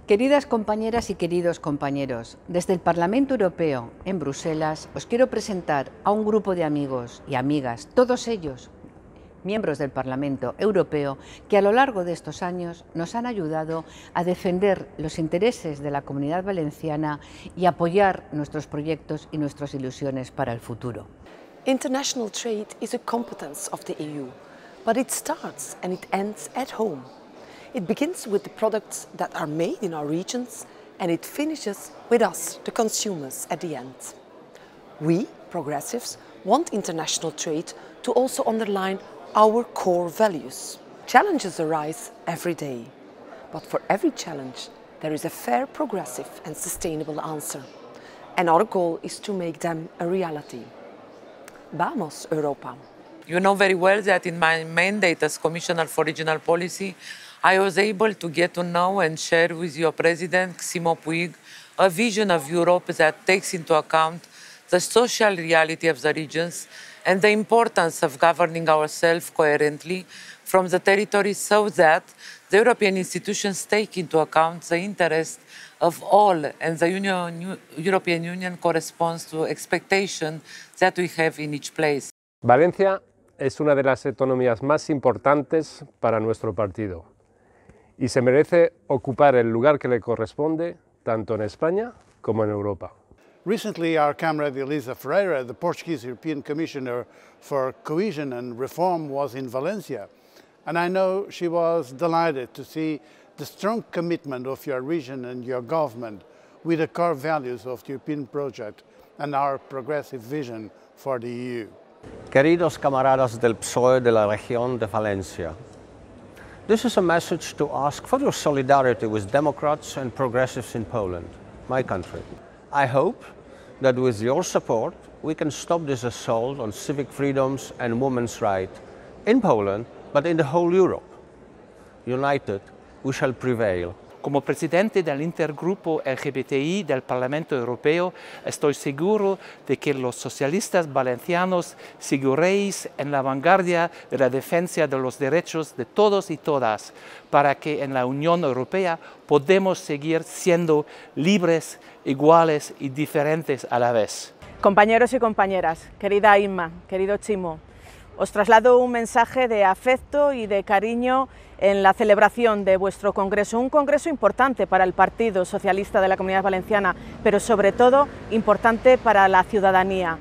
Queridas compañeras y queridos compañeros, desde el Parlamento Europeo, en Bruselas, os quiero presentar a un grupo de amigos y amigas, todos ellos miembros del Parlamento Europeo, que a lo largo de estos años nos han ayudado a defender los intereses de la Comunidad Valenciana y apoyar nuestros proyectos y nuestras ilusiones para el futuro. International trade is a competence of the EU, but it starts and it ends at home. It begins with the products that are made in our regions and it finishes with us, the consumers, at the end. We, progressives, want international trade to also underline our core values. Challenges arise every day, but for every challenge there is a fair, progressive and sustainable answer. And our goal is to make them a reality. Vamos, Europa! You know very well that in my mandate as Commissioner for Regional Policy, I was able to get to know and share with your President, Ximo Puig, a vision of Europe that takes into account the social reality of the regions and the importance of governing ourselves coherently from the territory so that the European institutions take into account the interest of all, and the European Union corresponds to expectations that we have in each place. Valencia es una de las autonomías más importantes para nuestro partido y se merece ocupar el lugar que le corresponde tanto en España como en Europa. Recently, our comrade Elisa Ferreira, the Portuguese European Commissioner for Cohesion and Reform, was in Valencia, and I know she was delighted to see the strong commitment of your region and your government with the core values of the European project and our progressive vision for the EU. Queridos camaradas del PSOE de la región de Valencia, this is a message to ask for your solidarity with Democrats and progressives in Poland, my country. I hope that with your support we can stop this assault on civic freedoms and women's rights in Poland, but in the whole Europe. United, we shall prevail. Como presidente del intergrupo LGBTI del Parlamento Europeo, estoy seguro de que los socialistas valencianos seguiréis en la vanguardia de la defensa de los derechos de todos y todas, para que en la Unión Europea podamos seguir siendo libres, iguales y diferentes a la vez. Compañeros y compañeras, querida Inma, querido Ximo, os traslado un mensaje de afecto y de cariño en la celebración de vuestro congreso, un congreso importante para el Partido Socialista de la Comunidad Valenciana, pero sobre todo importante para la ciudadanía.